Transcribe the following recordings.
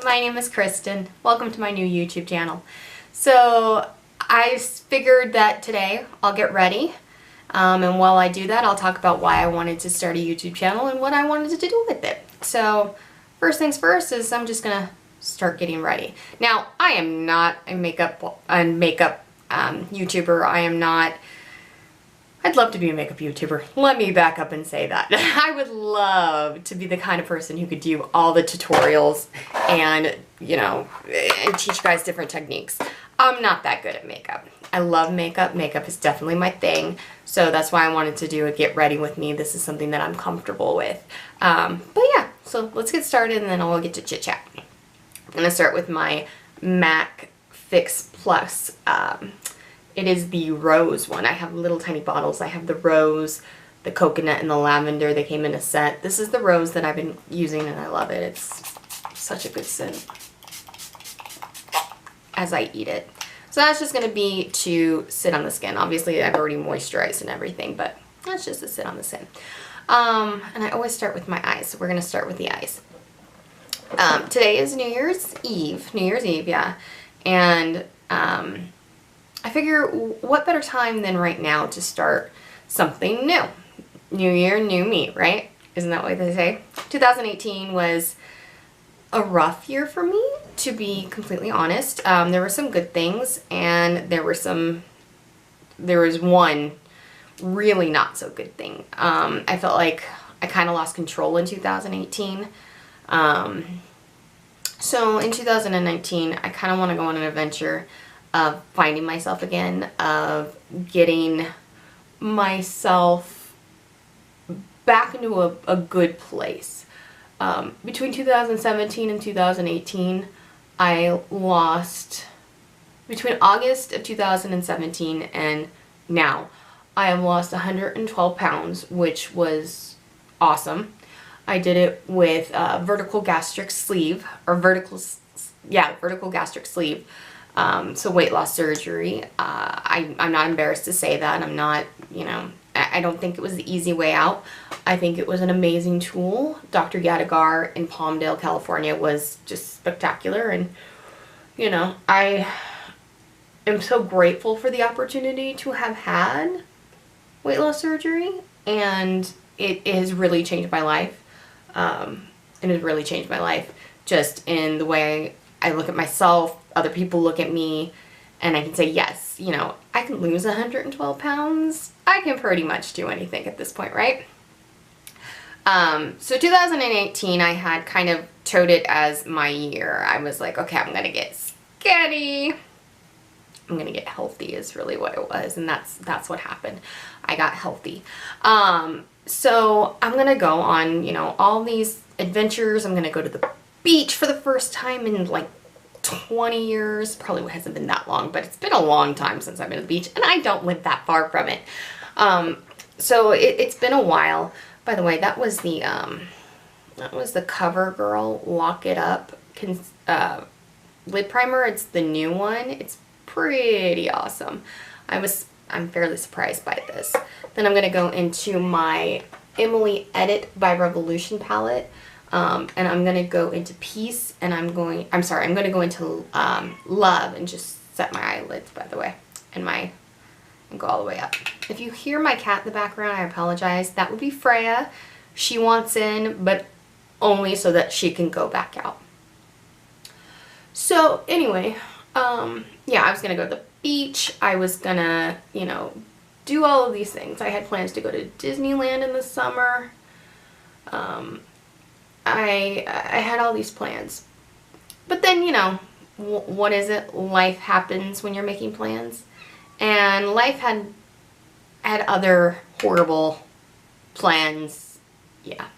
My name is Kristen. Welcome to my new YouTube channel. So I figured that today I'll get ready, and while I do that I'll talk about why I wanted to start a YouTube channel and what I wanted to do with it. So first things first is I'm just gonna start getting ready. Now I am not a makeup YouTuber. I am not. I'd love to be a makeup YouTuber. Let me back up and say that. I would love to be the kind of person who could do all the tutorials and, and teach you guys different techniques. I'm not that good at makeup. I love makeup. Makeup is definitely my thing. So that's why I wanted to do a get ready with me. This is something that I'm comfortable with. But yeah, so let's get started and then we'll get to chit chat. I'm going to start with my MAC Fix Plus. It is the rose one. I have little tiny bottles. I have the rose, the coconut, and the lavender. They came in a set. This is the rose that I've been using and I love it. It's such a good scent as I eat it. So that's just going to be to sit on the skin. Obviously I've already moisturized and everything, but that's just to sit on the skin. And I always start with my eyes. So we're going to start with the eyes. Today is New Year's Eve, yeah. And I figure what better time than right now to start something new. New year, new me, right? Isn't that what they say? 2018 was a rough year for me, to be completely honest. There were some good things and there was one really not so good thing. I felt like I kind of lost control in 2018. So in 2019, I kind of want to go on an adventure of finding myself again, of getting myself back into a good place. Between 2017 and 2018, I lost, between August of 2017 and now, I have lost 112 pounds, which was awesome. I did it with vertical gastric sleeve, or vertical gastric sleeve. So weight loss surgery. I'm not embarrassed to say that. I'm not, I don't think it was the easy way out. I think it was an amazing tool. Dr. Yadigar in Palmdale, California was just spectacular. And, I am so grateful for the opportunity to have had weight loss surgery. And it has really changed my life. It has really changed my life just in the way I look at myself, other people look at me, and I can say, yes, I can lose 112 pounds. I can pretty much do anything at this point, right? So 2018, I had kind of toed it as my year. I was like, okay, I'm going to get skinny. I'm going to get healthy is really what it was, and that's what happened. I got healthy. So I'm going to go on, all these adventures. I'm going to go to the beach for the first time in like 20 years. Probably hasn't been that long, but it's been a long time since I've been to the beach, and I don't live that far from it. So it's been a while. By the way, that was the CoverGirl Lock It Up lid primer. It's the new one. It's pretty awesome. I'm fairly surprised by this. Then I'm gonna go into my Emily Edit by Revolution palette. And I'm going to go into Peace, and I'm going to go into Love and just set my eyelids, by the way, and go all the way up. If you hear my cat in the background, I apologize. That would be Freya. She wants in, but only so that she can go back out. So anyway, yeah, I was going to go to the beach. I was going to, do all of these things. I had plans to go to Disneyland in the summer. I had all these plans. But then, what is it? Life happens when you're making plans. And life had other horrible plans. Yeah.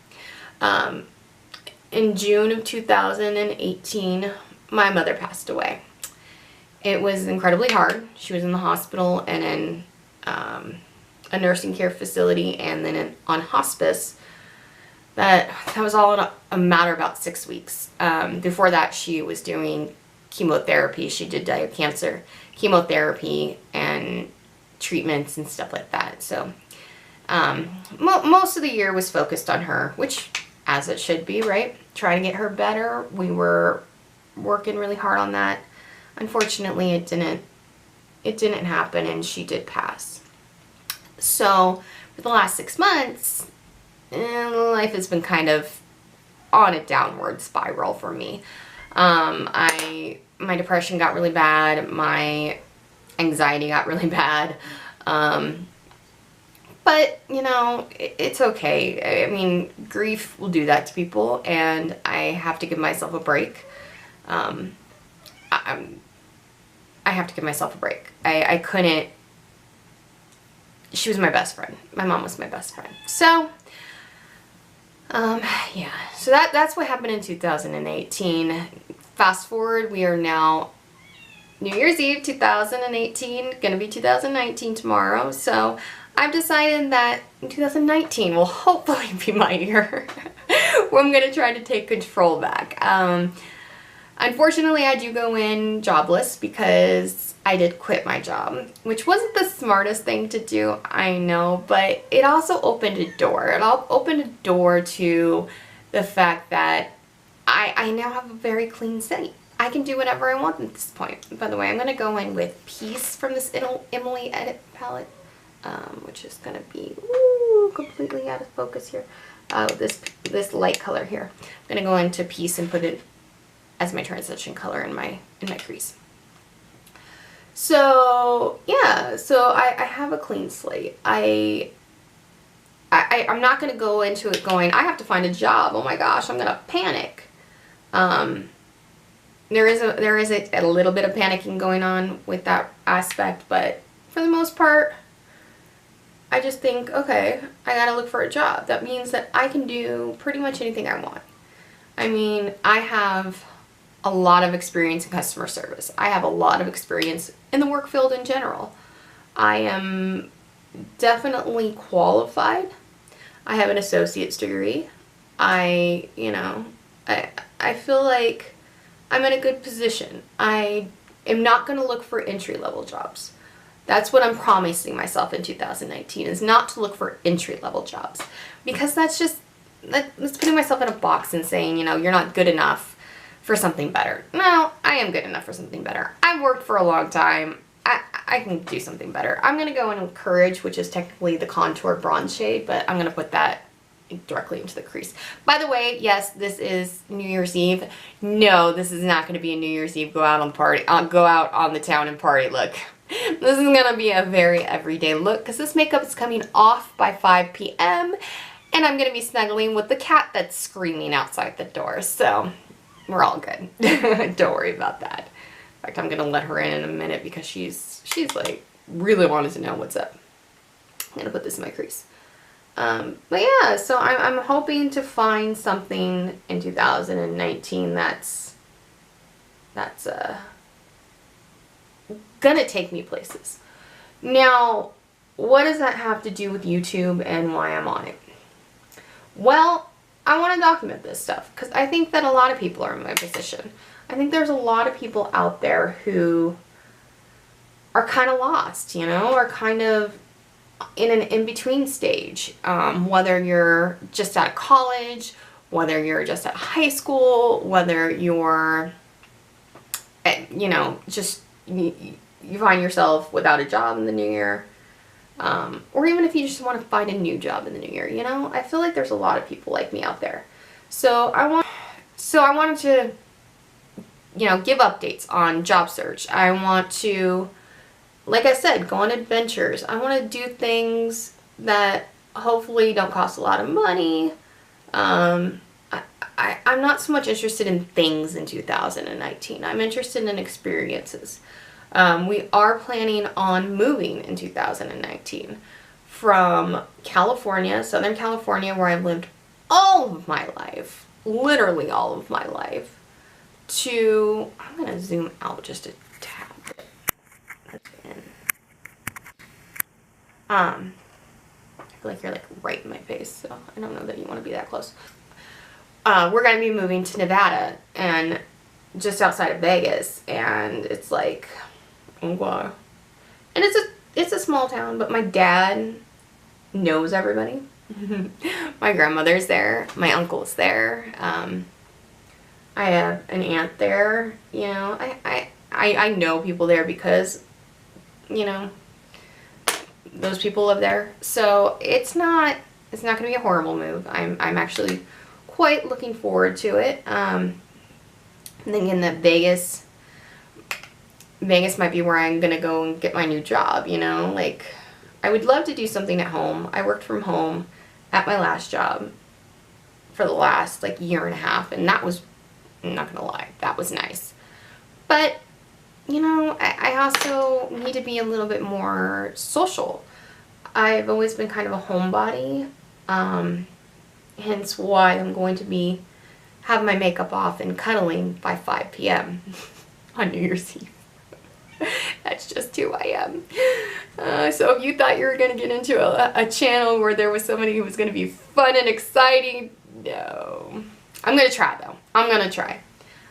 In June of 2018, my mother passed away. It was incredibly hard. She was in the hospital and in a nursing care facility, and then on hospice. That was all in a matter of about 6 weeks. Before that, she was doing chemotherapy. She did die of cancer, chemotherapy, and treatments and stuff like that. So most of the year was focused on her, which, as it should be, right? Trying to get her better. We were working really hard on that. Unfortunately, it didn't happen, and she did pass. So for the last 6 months, life has been kind of on a downward spiral for me. My depression got really bad. My anxiety got really bad. But, you know, it's okay. I mean, grief will do that to people, and I have to give myself a break. I have to give myself a break. I couldn't. She was my best friend. My mom was my best friend. So, yeah. So that's what happened in 2018. Fast forward, we are now New Year's Eve 2018, gonna be 2019 tomorrow. So I've decided that 2019 will hopefully be my year where I'm gonna try to take control back. Unfortunately, I do go in jobless because I did quit my job, which wasn't the smartest thing to do, I know, but it also opened a door. It all opened a door to the fact that I now have a very clean slate. I can do whatever I want at this point. By the way, I'm going to go in with Peace from this Emily Edit palette, which is going to be completely out of focus here. This light color here. I'm going to go into Peace and put it as my transition color in my crease. So yeah, so I have a clean slate. I'm not going to go into it going, I have to find a job. Oh my gosh, I'm going to panic. There is a little bit of panicking going on with that aspect, but for the most part, I just think, okay, I gotta look for a job. That means that I can do pretty much anything I want. I mean, I have a lot of experience in customer service. I have a lot of experience in the work field in general. I am definitely qualified. I have an associate's degree. I feel like I'm in a good position. I am not going to look for entry-level jobs. That's what I'm promising myself in 2019, is not to look for entry-level jobs. Because that's putting myself in a box and saying, you know, you're not good enough for something better. No, I am good enough for something better. I've worked for a long time. I can do something better. I'm going to go in with Courage, which is technically the contour bronze shade, but I'm going to put that directly into the crease. By the way, yes, this is New Year's Eve. No, this is not going to be a New Year's Eve go out on the town and party look. This is going to be a very everyday look because this makeup is coming off by 5 p.m. and I'm going to be snuggling with the cat that's screaming outside the door. So we're all good. Don't worry about that. In fact, I'm going to let her in a minute because she's like really wanted to know what's up. I'm going to put this in my crease. But yeah, so I'm hoping to find something in 2019 that's gonna take me places. Now, what does that have to do with YouTube and why I'm on it? Well, I want to document this stuff because I think that a lot of people are in my position. I think there's a lot of people out there who are kind of lost, you know, are kind of in an in-between stage, whether you're just out of college, whether you're just at high school, whether you're, you know, just you find yourself without a job in the new year, or even if you just want to find a new job in the new year, you know, I feel like there's a lot of people like me out there. So I wanted to, you know, give updates on job search. I want to, like I said, go on adventures. I want to do things that hopefully don't cost a lot of money. I'm not so much interested in things in 2019. I'm interested in experiences. We are planning on moving in 2019 from California, Southern California, where I've lived all of my life, literally all of my life, to, I'm going to zoom out just a tad bit. I feel like you're like right in my face, so I don't know that you want to be that close. We're going to be moving to Nevada and just outside of Vegas, and it's like, wow. And it's a small town, but my dad knows everybody. My grandmother's there, my uncle's there. I have an aunt there, you know. I know people there because, you know, those people live there. So it's not going to be a horrible move. I'm actually quite looking forward to it. I'm thinking that Vegas might be where I'm going to go and get my new job, you know? Like, I would love to do something at home. I worked from home at my last job for the last, like, year and a half, and that was, I'm not going to lie, that was nice. But, you know, I also need to be a little bit more social. I've always been kind of a homebody, hence why I'm going to be have my makeup off and cuddling by 5 p.m. on New Year's Eve. That's just who I am. So if you thought you were going to get into a channel where there was somebody who was going to be fun and exciting, no. I'm going to try, though. I'm going to try.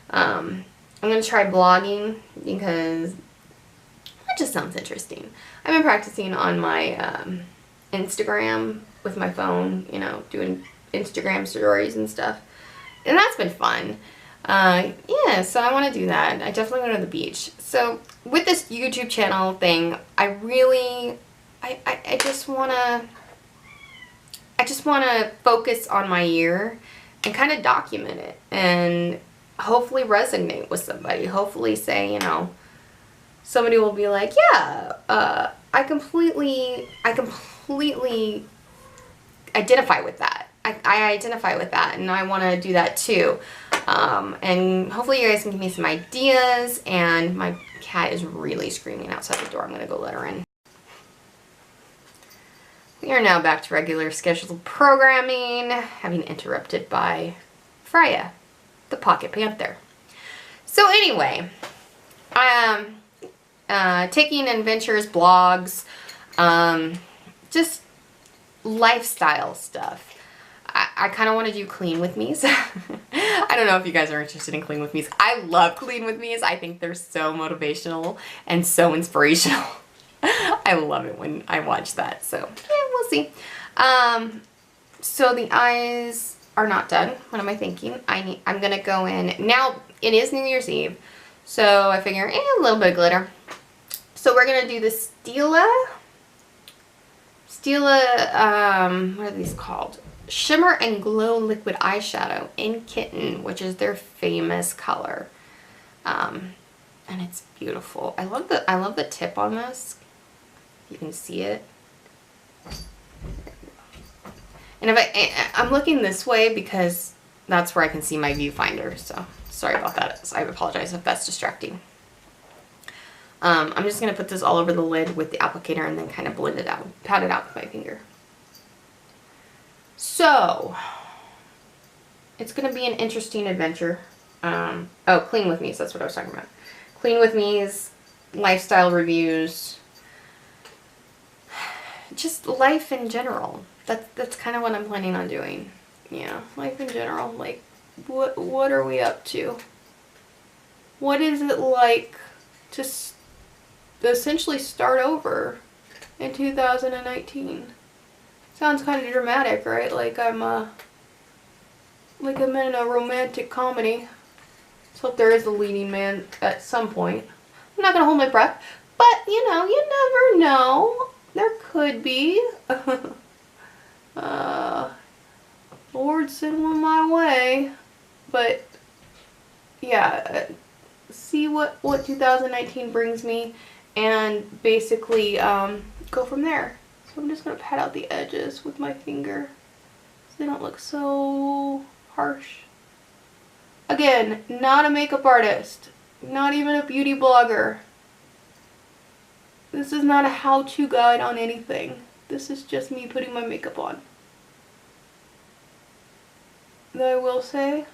I'm going to try blogging because that just sounds interesting. I've been practicing on my Instagram with my phone, you know, doing Instagram stories and stuff. And that's been fun. Yeah, so I want to do that. I definitely want to go to the beach. So with this YouTube channel thing, I just want to focus on my year and kind of document it and hopefully resonate with somebody. Hopefully say, you know, somebody will be like, yeah, I completely identify with that. I identify with that, and I want to do that too. And hopefully you guys can give me some ideas. And my cat is really screaming outside the door. I'm going to go let her in. We are now back to regular scheduled programming, having interrupted by Freya, the pocket panther. So anyway, taking adventures, blogs, just lifestyle stuff. I kind of want to do clean with me's. I don't know if you guys are interested in clean with me's. I love clean with me's. I think they're so motivational and so inspirational. I love it when I watch that. So yeah, we'll see. So the eyes are not done. What am I thinking? I'm gonna go in now. It is New Year's Eve, so I figure a little bit of glitter. So we're gonna do the Stila. What are these called? Shimmer and Glow Liquid Eyeshadow in Kitten, which is their famous color. And it's beautiful. I love the tip on this. You can see it. And if I'm looking this way because that's where I can see my viewfinder, so sorry about that. So I apologize if that's distracting. I'm just going to put this all over the lid with the applicator and then kind of blend it out, pat it out with my finger. So, it's going to be an interesting adventure. Oh, Clean With Me's, that's what I was talking about. Clean With Me's, lifestyle reviews, just life in general. That's kind of what I'm planning on doing. Yeah, life in general. Like, what are we up to? What is it like to essentially start over in 2019? Sounds kind of dramatic, right? Like I'm in a romantic comedy. So if there is a leading man at some point. I'm not gonna hold my breath, but you know, you never know. There could be. Lord, send one my way. But yeah, see what 2019 brings me, and basically go from there. So I'm just going to pat out the edges with my finger so they don't look so harsh. Again, not a makeup artist, not even a beauty blogger. This is not a how-to guide on anything. This is just me putting my makeup on. Though I will say,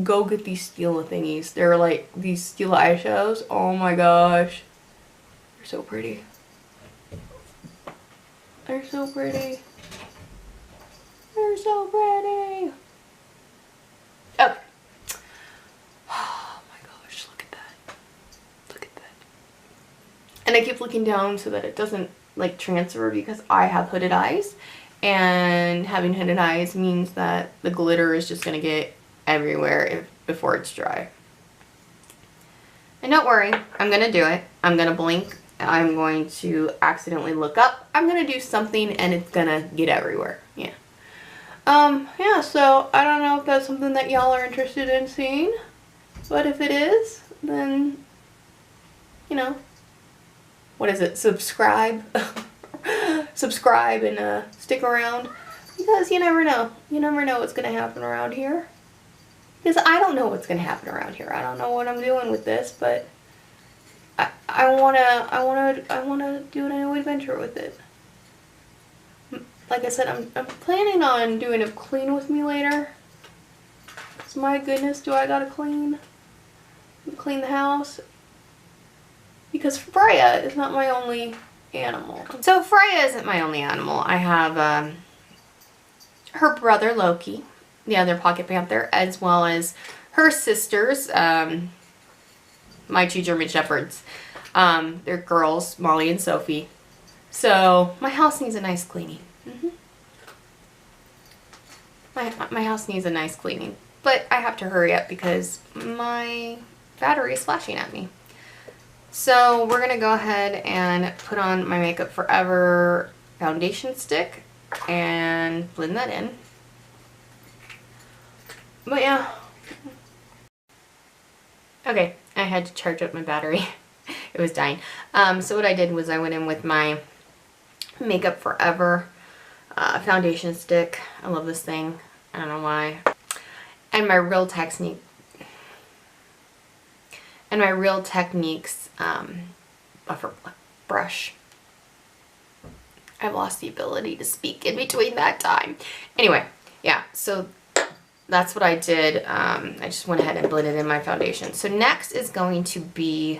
go get these Stila thingies. They're like these Stila eyeshadows. Oh my gosh. They're so pretty. They're so pretty. They're so pretty. Okay. Oh my gosh, look at that. Look at that. And I keep looking down so that it doesn't like transfer because I have hooded eyes. And having hooded eyes means that the glitter is just going to get everywhere before it's dry. And don't worry, I'm going to do it. I'm going to blink. I'm going to accidentally look up. I'm going to do something and it's going to get everywhere. Yeah. Yeah, so I don't know if that's something that y'all are interested in seeing. But if it is, then, you know, what is it? Subscribe. Subscribe and stick around. Because you never know. You never know what's going to happen around here. Because I don't know what's going to happen around here. I don't know what I'm doing with this, but I wanna do a new adventure with it. Like I said, I'm planning on doing a clean with me later. 'Cause my goodness, do I gotta clean the house? Because Freya is not my only animal. So Freya isn't my only animal. I have her brother Loki, the other pocket panther, as well as her sisters, my 2 German shepherds. They're girls, Molly and Sophie. So my house needs a nice cleaning. My house needs a nice cleaning. But I have to hurry up because my battery is flashing at me. So we're going to go ahead and put on my Makeup Forever foundation stick and blend that in. But yeah. Okay, I had to charge up my battery. It was dying. So what I did was I went in with my Makeup Forever foundation stick. I love this thing. I don't know why. And my Real Techniques buffer brush. I've lost the ability to speak in between that time. Anyway, yeah, so that's what I did. I just went ahead and blended in my foundation. So next is going to be,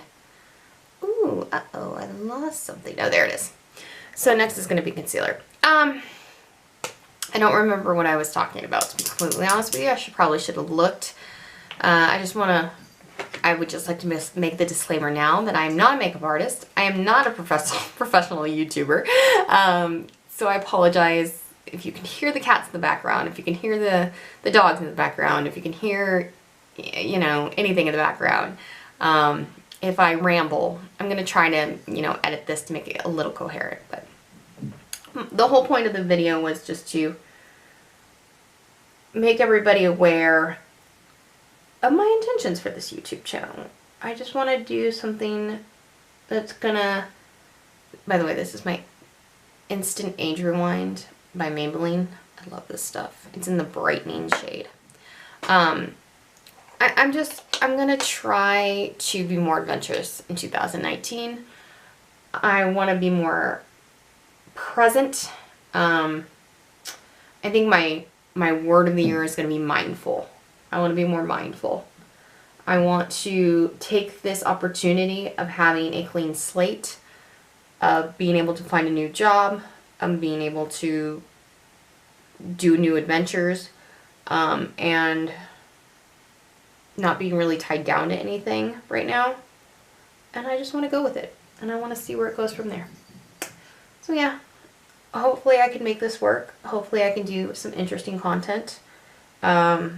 ooh, uh-oh, I lost something. Oh, there it is. So next is going to be concealer. I don't remember what I was talking about, to be completely honest with you. I probably should have looked. I would just like to make the disclaimer now that I am not a makeup artist. I am not a professional YouTuber. So I apologize if you can hear the cats in the background, if you can hear the dogs in the background, if you can hear, you know, anything in the background. If I ramble, I'm going to try to, you know, edit this to make it a little coherent. But the whole point of the video was just to make everybody aware of my intentions for this YouTube channel. I just want to do something that's gonna, by the way, this is my Instant Age Rewind by Maybelline. I love this stuff. It's in the brightening shade. I'm gonna try to be more adventurous in 2019. I want to be more present. I think my word of the year is going to be mindful. I want to be more mindful. I want to take this opportunity of having a clean slate, of being able to find a new job, of being able to do new adventures, and not being really tied down to anything right now. And I just want to go with it. And I want to see where it goes from there. So yeah, hopefully I can make this work. Hopefully I can do some interesting content. I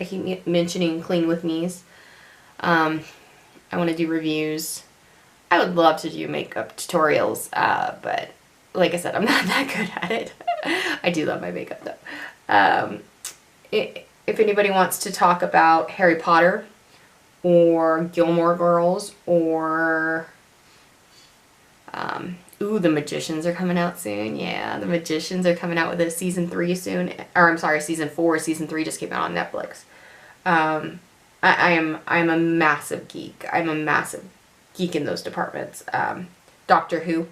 keep mentioning clean with me's. I want to do reviews. I would love to do makeup tutorials, but like I said, I'm not that good at it. I do love my makeup though. If anybody wants to talk about Harry Potter or Gilmore Girls or ooh, The Magicians are coming out soon. Yeah, The Magicians are coming out with a season 3 soon. Or I'm sorry, season 4. Season 3 just came out on Netflix. I'm a massive geek. I'm a massive geek in those departments. Doctor Who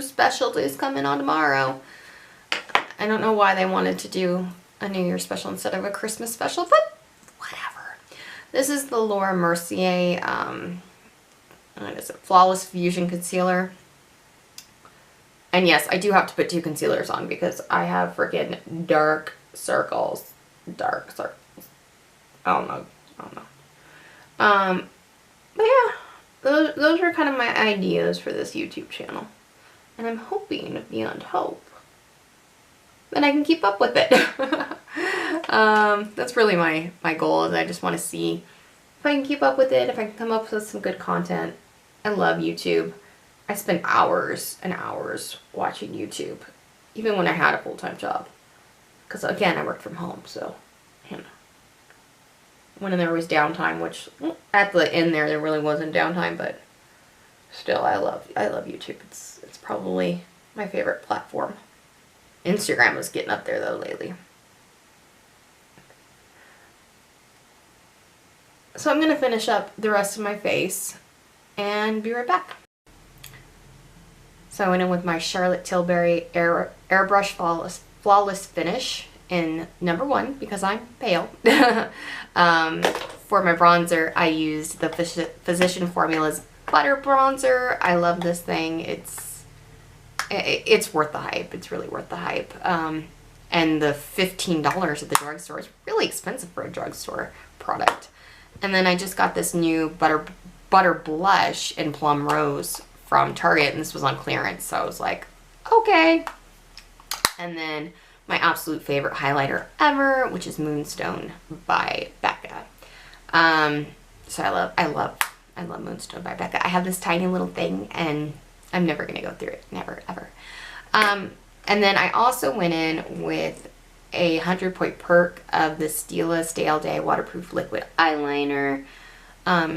special is coming on tomorrow. I don't know why they wanted to do a New Year special instead of a Christmas special, but whatever. This is the Laura Mercier, what is it? Flawless Fusion Concealer. And yes, I do have to put 2 concealers on because I have freaking dark circles. Dark circles. I don't know. But yeah, those are kind of my ideas for this YouTube channel. And I'm hoping, beyond hope, that I can keep up with it. That's really my goal, is I just want to see if I can keep up with it, if I can come up with some good content. I love YouTube. I spend hours and hours watching YouTube, even when I had a full-time job. Because again, I worked from home, so, you know. When there was downtime, which at the end there really wasn't downtime, but still, I love YouTube. It's probably my favorite platform. Instagram was getting up there though lately. So I'm gonna finish up the rest of my face and be right back. So I went in with my Charlotte Tilbury Airbrush Flawless Finish in number 1 because I'm pale. For my bronzer, I used the Physician Formula's Butter Bronzer. I love this thing. It's worth the hype. It's really worth the hype. And the $15 at the drugstore is really expensive for a drugstore product. And then I just got this new butter blush in Plum Rose from Target, and this was on clearance, so I was like, okay. And then my absolute favorite highlighter ever, which is Moonstone by Becca. So I love Moonstone by Becca. I have this tiny little thing, and I'm never gonna go through it, never ever. And then I also went in with a 100-point perk of the Stila Stay All Day waterproof liquid eyeliner,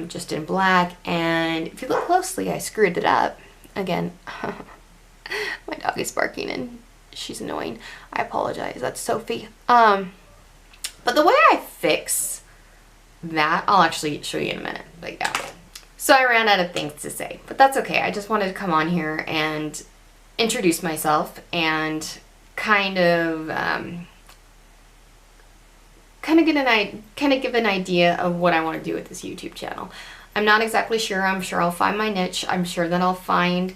just in black. And if you look closely, I screwed it up again. My dog is barking and she's annoying. I apologize. That's Sophie. But the way I fix that, I'll actually show you in a minute. But yeah. So I ran out of things to say, but that's okay. I just wanted to come on here and introduce myself and kind of give an idea of what I want to do with this YouTube channel. I'm not exactly sure. I'm sure I'll find my niche. I'm sure that I'll find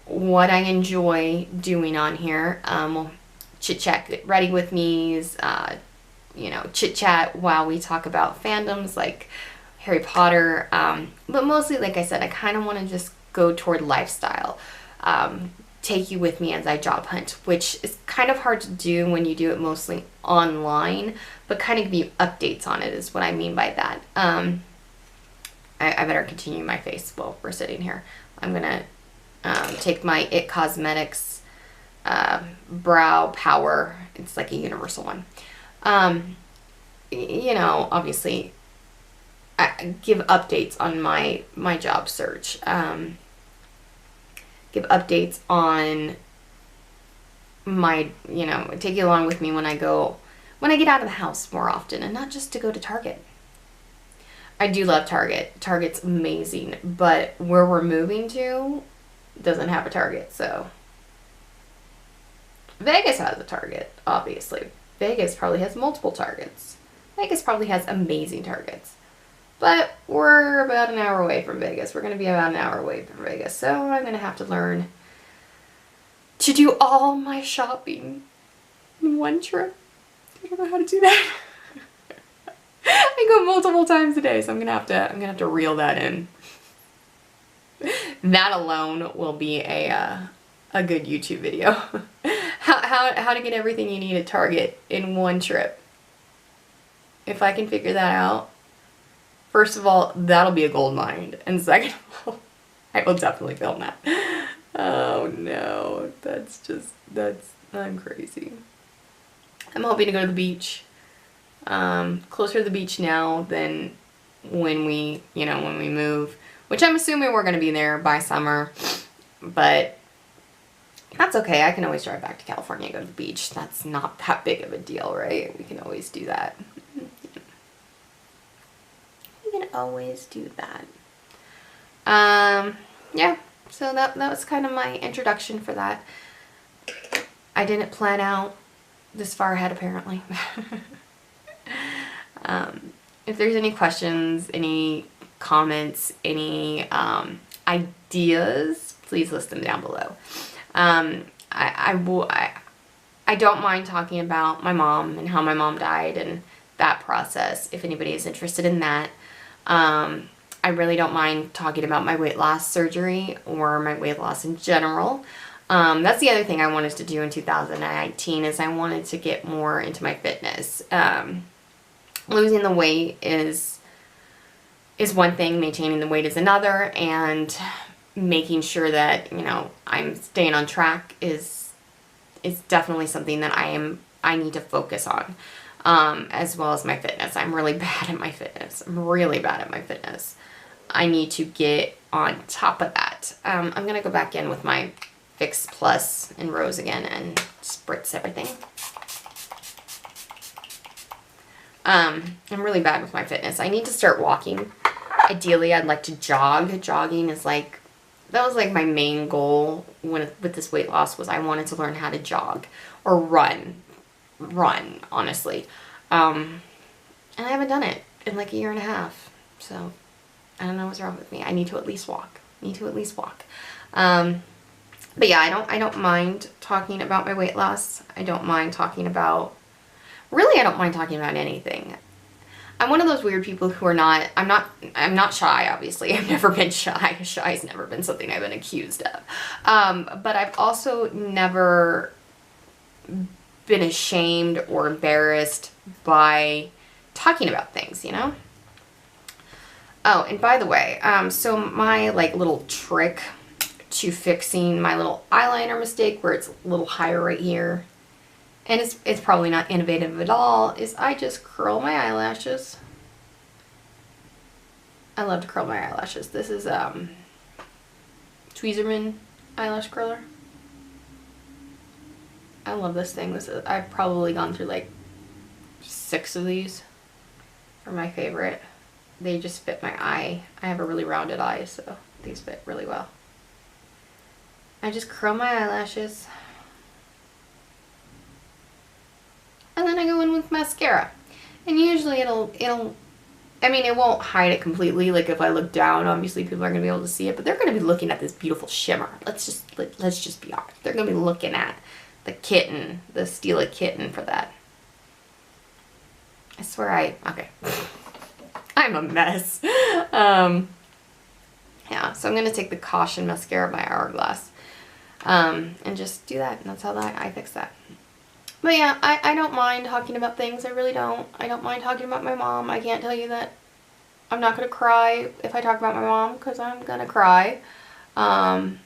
what I enjoy doing on here. Chit chat, get ready with me's, you know, chit chat while we talk about fandoms like Harry Potter. But mostly, like I said, I kind of want to just go toward lifestyle. Take you with me as I job hunt, which is kind of hard to do when you do it mostly online, but kind of give you updates on it is what I mean by that. I better continue my face while we're sitting here. I'm gonna take my IT Cosmetics Brow Power. It's like a universal one. You know, obviously, I give updates on my job search. Give updates on my, you know, take you along with me when I get out of the house more often, and not just to go to Target. I do love Target. Target's amazing, but where we're moving to doesn't have a Target, so. Vegas has a Target, obviously. Vegas probably has multiple Targets. Vegas probably has amazing Targets. But we're about an hour away from Vegas. We're going to be about an hour away from Vegas. So I'm going to have to learn to do all my shopping in one trip. I don't know how to do that. I go multiple times a day, so I'm going to have to reel that in. That alone will be a good YouTube video. How to get everything you need at Target in one trip. If I can figure that out, first of all, that'll be a gold mine. And second of all, I will definitely film that. Oh no, I'm crazy. I'm hoping to go to the beach. Closer to the beach now than when we move. Which I'm assuming we're going to be there by summer. But that's okay. I can always drive back to California and go to the beach. That's not that big of a deal, right? We can always do that. Always do that. Yeah, so that was kind of my introduction for that. I didn't plan out this far ahead, apparently. If there's any questions, any comments, any ideas, please list them down below. I don't mind talking about my mom and how my mom died and that process, if anybody is interested in that. I really don't mind talking about my weight loss surgery or my weight loss in general. That's the other thing I wanted to do in 2019 is I wanted to get more into my fitness. Losing the weight is one thing, maintaining the weight is another, and making sure that, you know, I'm staying on track is definitely something that I need to focus on, as well as my fitness. I'm really bad at my fitness. I need to get on top of that. I'm going to go back in with my Fix Plus in Rose again and spritz everything. I'm really bad with my fitness. I need to start walking. Ideally, I'd like to jog. Jogging is like, that was like my main goal with this weight loss, was I wanted to learn how to jog or run, honestly. And I haven't done it in like a year and a half. So I don't know what's wrong with me. I need to at least walk. But yeah, I don't mind talking about my weight loss. I don't mind talking about anything. I'm one of those weird people who are not, I'm not shy, obviously. I've never been shy. Shy has never been something I've been accused of. But I've also never been ashamed or embarrassed by talking about things, you know? Oh, and by the way, so my like little trick to fixing my little eyeliner mistake where it's a little higher right here, and it's probably not innovative at all, is I just curl my eyelashes. I love to curl my eyelashes. This is Tweezerman eyelash curler. I love this thing. I've probably gone through like 6 of these for my favorite. They just fit my eye. I have a really rounded eye, so these fit really well. I just curl my eyelashes. And then I go in with mascara. And usually I mean, it won't hide it completely. Like if I look down, obviously people are going to be able to see it, but they're going to be looking at this beautiful shimmer. Let's just be honest. They're going to be looking at the kitten, the Stila kitten for that. I swear okay. I'm a mess. Yeah, so I'm going to take the Caution mascara by Hourglass, and just do that. And that's how I fix that. But yeah, I don't mind talking about things. I really don't. I don't mind talking about my mom. I can't tell you that I'm not going to cry if I talk about my mom, because I'm going to cry. I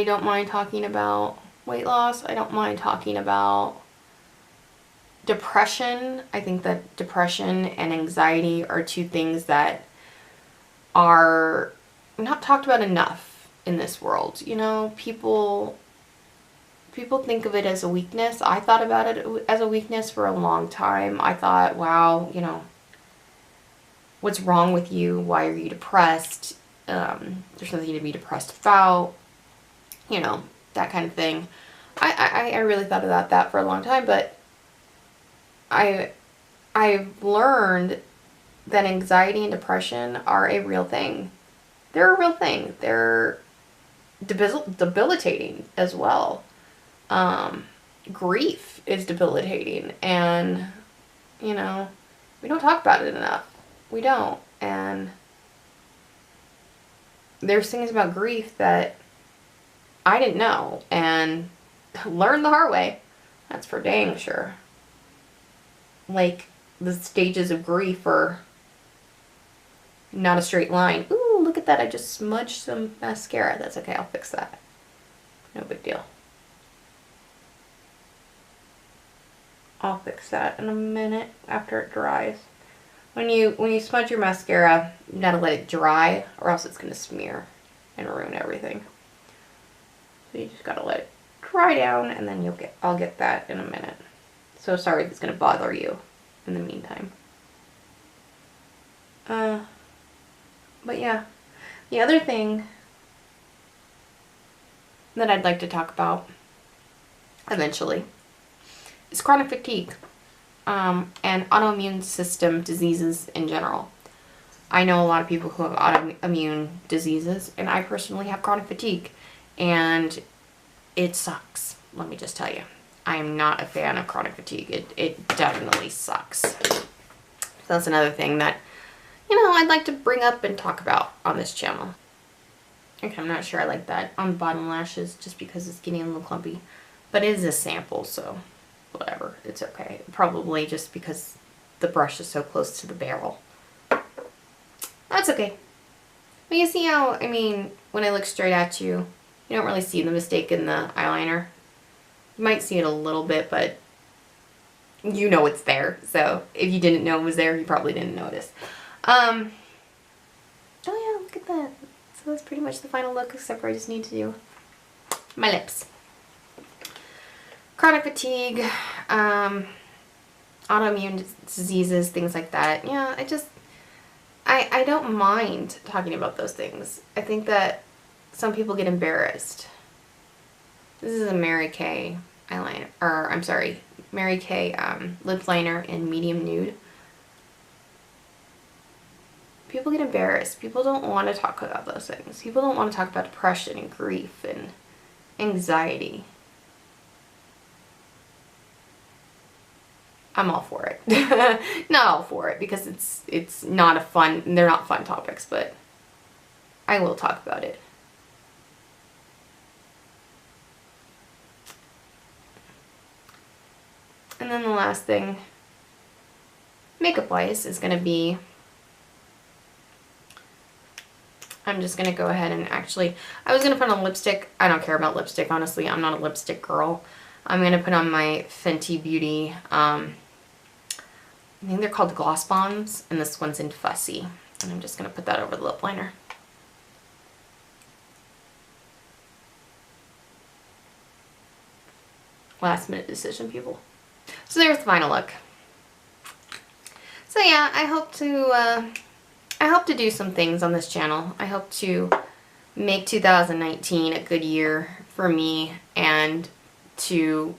don't mind talking about weight loss. I don't mind talking about depression. I think that depression and anxiety are 2 things that are not talked about enough in this world. You know, people think of it as a weakness. I thought about it as a weakness for a long time. I thought, wow, you know, what's wrong with you? Why are you depressed? There's nothing to be depressed about. You know, that kind of thing. I really thought about that for a long time, but I've learned that anxiety and depression are a real thing. They're a real thing. They're debilitating as well. Grief is debilitating, and you know, we don't talk about it enough. We don't. And there's things about grief that I didn't know and learned the hard way. That's for dang sure. Like, the stages of grief are not a straight line. Ooh, look at that. I just smudged some mascara. That's okay. I'll fix that. No big deal. I'll fix that in a minute after it dries. When you smudge your mascara, you gotta let it dry, or else it's gonna smear and ruin everything. So you just gotta let it dry down, and then I'll get that in a minute. So sorry if it's gonna bother you in the meantime. But yeah, the other thing that I'd like to talk about eventually is chronic fatigue, and autoimmune system diseases in general. I know a lot of people who have autoimmune diseases, and I personally have chronic fatigue, and it sucks. Let me just tell you. I am not a fan of chronic fatigue. It definitely sucks. So that's another thing that, you know, I'd like to bring up and talk about on this channel. Okay, I'm not sure I like that on bottom lashes just because it's getting a little clumpy. But it is a sample, so whatever. It's okay. Probably just because the brush is so close to the barrel. That's okay. But you see how, I mean, when I look straight at you, you don't really see the mistake in the eyeliner. You might see it a little bit, but you know it's there. So if you didn't know it was there, you probably didn't notice. Oh yeah, look at that. So that's pretty much the final look, except for I just need to do my lips. Chronic fatigue, autoimmune diseases, things like that. Yeah, I don't mind talking about those things. I think that some people get embarrassed. This is a Mary Kay eyeliner, or I'm sorry, Mary Kay lip liner in medium nude. People get embarrassed. People don't want to talk about those things. People don't want to talk about depression and grief and anxiety. I'm all for it. Not all for it, because it's not a fun, they're not fun topics, but I will talk about it. And then the last thing, makeup wise, is going to be, I'm just going to go ahead and actually, I was going to put on lipstick. I don't care about lipstick, honestly. I'm not a lipstick girl. I'm going to put on my Fenty Beauty, I think they're called Gloss Bombs, and this one's in Fussy. And I'm just going to put that over the lip liner. Last minute decision, people. So there's the final look. So yeah, I hope to do some things on this channel. I hope to make 2019 a good year for me, and to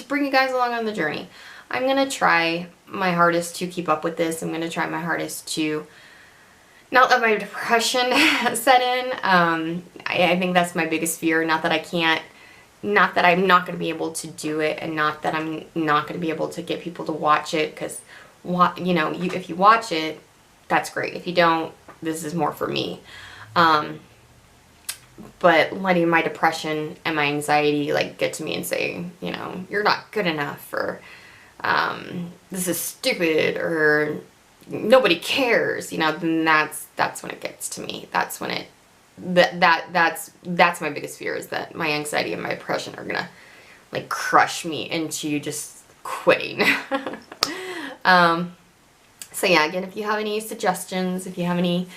bring you guys along on the journey. I'm going to try my hardest to keep up with this. I'm going to try my hardest to not let my depression set in. I think that's my biggest fear. Not that I can't, not that I'm not going to be able to do it, and not that I'm not going to be able to get people to watch it, because, you know, if you watch it, that's great. If you don't, this is more for me. But letting my depression and my anxiety like get to me and say, you know, you're not good enough, or this is stupid, or nobody cares, you know, then that's when it gets to me. That's when it, that's my biggest fear, is that my anxiety and my depression are gonna like crush me into just quitting. So yeah, again, if you have any suggestions, if you have any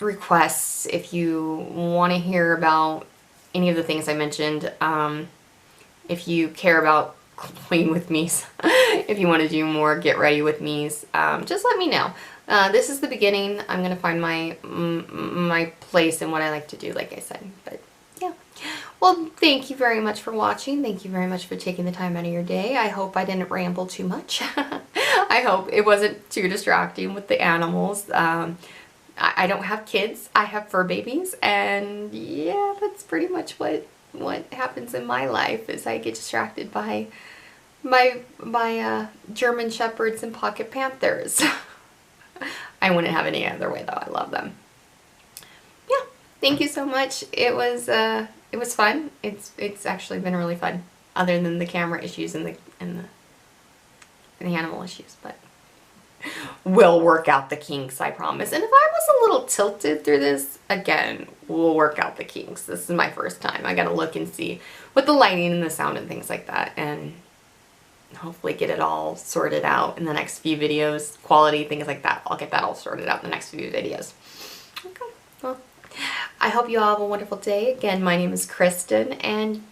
requests, if you want to hear about any of the things I mentioned, if you care about clean with me's, if you want to do more get ready with me's, just let me know. This is the beginning. I'm gonna find my place and what I like to do, like I said. But yeah, well, thank you very much for watching. Thank you very much for taking the time out of your day. I hope I didn't ramble too much. I hope it wasn't too distracting with the animals. I don't have kids. I have fur babies, and yeah, that's pretty much what happens in my life, is I get distracted by my German Shepherds and Pocket Panthers. I wouldn't have it any other way, though. I love them. Yeah, thank you so much. It was fun. It's actually been really fun, other than the camera issues and the animal issues, but we'll work out the kinks, I promise. And if I was a little tilted through this, again, we'll work out the kinks. This is my first time. I gotta look and see with the lighting and the sound and things like that, and hopefully get it all sorted out in the next few videos. Quality, things like that. I'll get that all sorted out in the next few videos. Okay, well, I hope you all have a wonderful day. Again, my name is Kristen, and